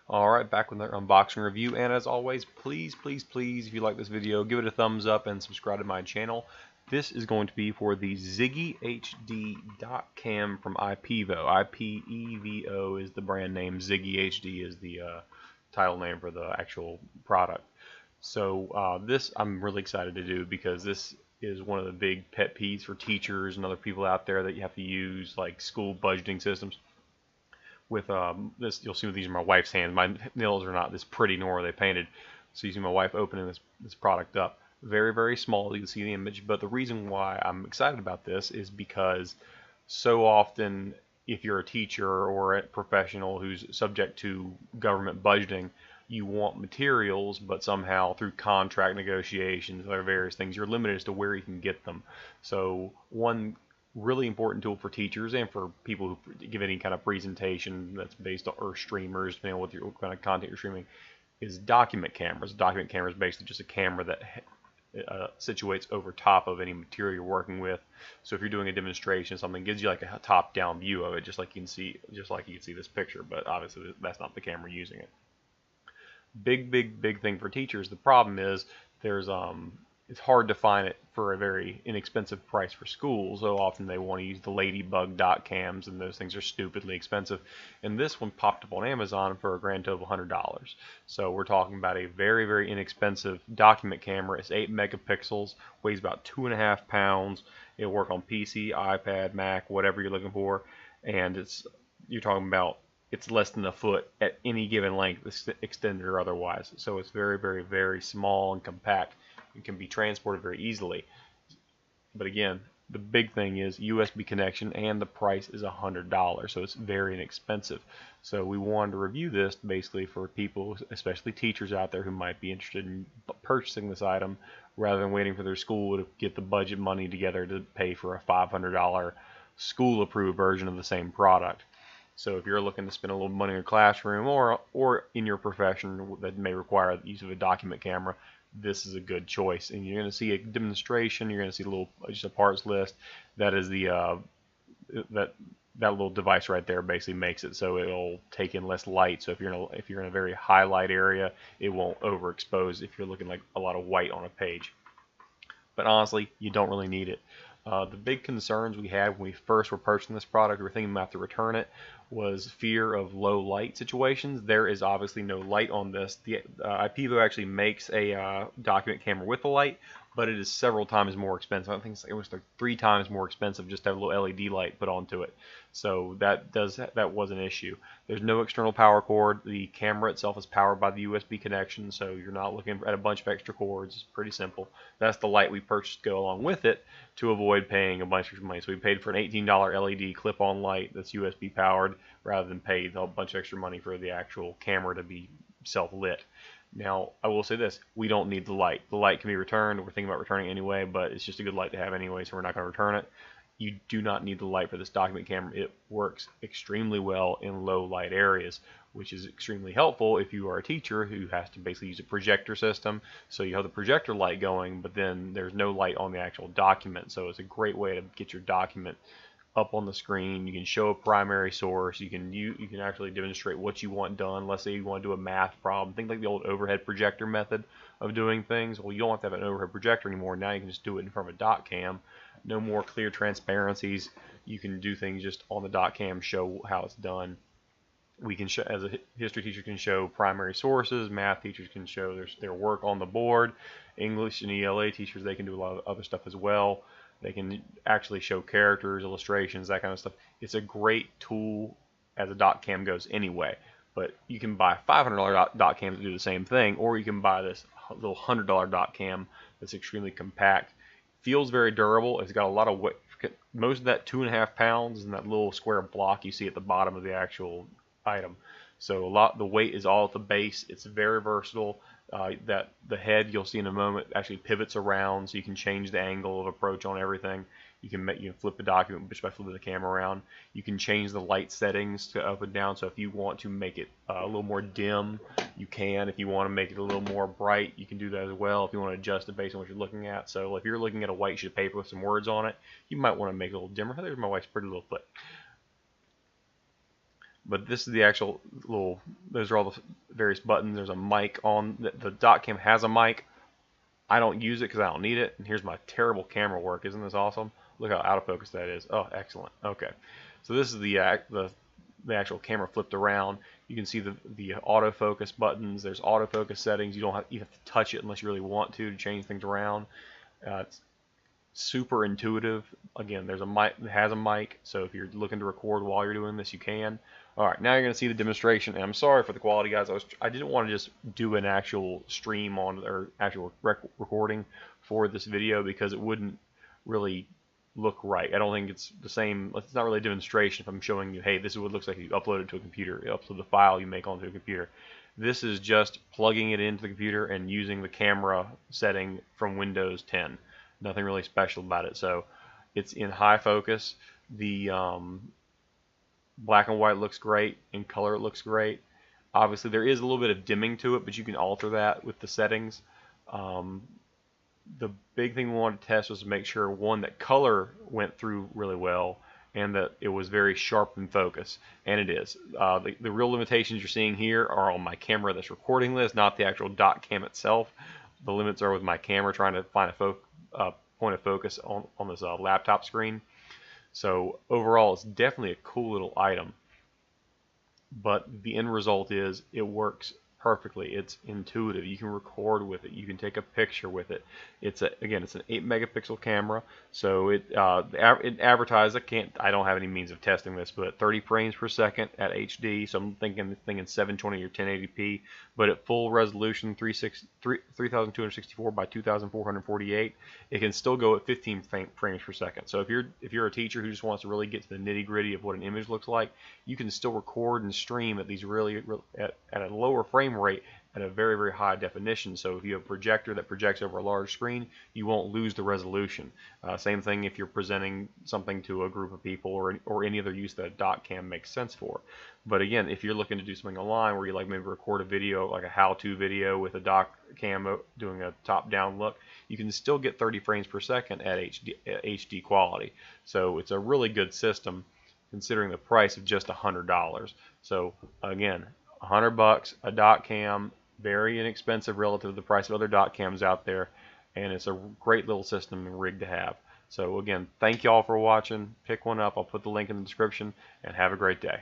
Alright, back with another unboxing review, and as always, please, if you like this video, give it a thumbs up and subscribe to my channel. This is going to be for the Ziggi-HD dot cam from Ipevo. Ipevo is the brand name, Ziggi-HD is the title name for the actual product. So this I'm really excited to do because this is one of the big pet peeves for teachers and other people out there that you have to use, like school budgeting systems. With this, you'll see these are my wife's hands. My nails are not this pretty, nor are they painted. So you see my wife opening this product up. Very small. You can see the image. But the reason why I'm excited about this is because so often, if you're a teacher or a professional who's subject to government budgeting, you want materials, but somehow through contract negotiations, other various things, you're limited as to where you can get them. So one really important tool for teachers and for people who give any kind of presentation that's based on, or streamers, depending on what kind of content you're streaming, is document cameras. A document camera is basically just a camera that situates over top of any material you're working with. So if you're doing a demonstration, something gives you like a top-down view of it, just like you can see this picture. But obviously that's not the camera using it. Big thing for teachers. The problem is there's it's hard to find it for a very inexpensive price for schools. So often they want to use the Ladybug dot cams, and those things are stupidly expensive. And this one popped up on Amazon for a grand total of $100. So we're talking about a very inexpensive document camera. It's 8 megapixels, weighs about 2.5 pounds. It'll work on PC, iPad, Mac, whatever you're looking for. And you're talking about it's less than a foot at any given length, extended or otherwise. So it's very small and compact. It can be transported very easily. But again, the big thing is USB connection, and the price is $100, so it's very inexpensive. So we wanted to review this basically for people, especially teachers out there who might be interested in purchasing this item rather than waiting for their school to get the budget money together to pay for a $500 school-approved version of the same product. So if you're looking to spend a little money in your classroom or in your profession that may require the use of a document camera, this is a good choice. And you're going to see a demonstration. You're going to see just a parts list. That is that little device right there basically makes it so it'll take in less light. So if you're in a very high light area, it won't overexpose if you're looking like a lot of white on a page. But honestly, you don't really need it. The big concerns we had when we first were purchasing this product, we were thinking about to return it, was fear of low light situations. There is obviously no light on this. The Ipevo actually makes a document camera with a light, but it is several times more expensive. I think it was 3 times more expensive just to have a little LED light put onto it. So that was an issue. There's no external power cord. The camera itself is powered by the USB connection, so you're not looking at a bunch of extra cords. It's pretty simple. That's the light we purchased to go along with it to avoid paying a bunch of money. So we paid for an $18 LED clip-on light that's USB powered rather than pay a bunch of extra money for the actual camera to be self-lit. Now, I will say this, we don't need the light. The light can be returned. We're thinking about returning it anyway, but it's just a good light to have anyway, so we're not going to return it. You do not need the light for this document camera. It works extremely well in low light areas, which is extremely helpful if you are a teacher who has to basically use a projector system. So you have the projector light going, but then there's no light on the actual document. So it's a great way to get your document up on the screen. You can show a primary source. You can actually demonstrate what you want done. Let's say you want to do a math problem. Think like the old overhead projector method of doing things. Well, you don't have to have an overhead projector anymore. Now you can just do it in front of a dot cam. No more clear transparencies. You can do things just on the dot cam, show how it's done. We can show, as a history teacher, can show primary sources. Math teachers can show their work on the board. English and ELA teachers, they can do a lot of other stuff as well. They can actually show characters, illustrations, that kind of stuff. It's a great tool as a dot cam goes anyway. But you can buy $500 dot cams to do the same thing, or you can buy this little $100 dot cam that's extremely compact. Feels very durable. It's got a lot of weight. Most of that 2.5 pounds is in that little square block you see at the bottom of the actual item. So the weight is all at the base. It's very versatile. That the head, you'll see in a moment, actually pivots around, so you can change the angle of approach on everything. You can flip the document just by flipping the camera around. You can change the light settings to up and down. So if you want to make it a little more dim, you can. If you want to make it a little more bright, you can do that as well. If you want to adjust it based on what you're looking at. So if you're looking at a white sheet of paper with some words on it, you might want to make it a little dimmer. There's my wife's pretty little foot. But this is the actual little, those are all the various buttons. There's a mic on, the dot cam has a mic. I don't use it because I don't need it. And here's my terrible camera work. Isn't this awesome? Look how out of focus that is. Oh, excellent. Okay. So this is the actual camera flipped around. You can see the autofocus buttons. There's autofocus settings. You have to touch it unless you really want to change things around. It's super intuitive. Again, there's a mic, it has a mic, so if you're looking to record while you're doing this, you can. All right, now you're going to see the demonstration. And I'm sorry for the quality, guys. I didn't want to just do an actual stream on or actual recording for this video because it wouldn't really look right. I don't think it's the same. It's not really a demonstration if I'm showing you, hey, this is what it looks like if you upload it to a computer. You upload the file you make onto a computer. This is just plugging it into the computer and using the camera setting from Windows 10. Nothing really special about it. So it's in high focus. The black and white looks great. In color it looks great. Obviously there is a little bit of dimming to it, but you can alter that with the settings. The big thing we wanted to test was to make sure, one, that color went through really well and that it was very sharp in focus, and it is. The real limitations you're seeing here are on my camera that's recording this, not the actual dot cam itself. The limits are with my camera trying to find a point of focus on this laptop screen. So overall, it's definitely a cool little item, but the end result is it works perfectly. It's intuitive. You can record with it. You can take a picture with it. Again, it's an 8 megapixel camera. So it advertised. I don't have any means of testing this, but 30 frames per second at HD. So I'm thinking 720 or 1080p, but at full resolution, 3264 by 2448, it can still go at 15 frames per second. So if you're a teacher who just wants to really get to the nitty gritty of what an image looks like, you can still record and stream at these at a lower frame rate at a very, very high definition. So if you have a projector that projects over a large screen, you won't lose the resolution. Same thing if you're presenting something to a group of people or any other use that a dot cam makes sense for. But again, if you're looking to do something online where you like maybe record a video, like a how-to video with a dot cam doing a top-down look, you can still get 30 frames per second at HD quality. So it's a really good system considering the price of just $100. So again, $100, a dot cam, very inexpensive relative to the price of other dot cams out there, and it's a great little system and rig to have. So again, thank you all for watching. Pick one up. I'll put the link in the description, and have a great day.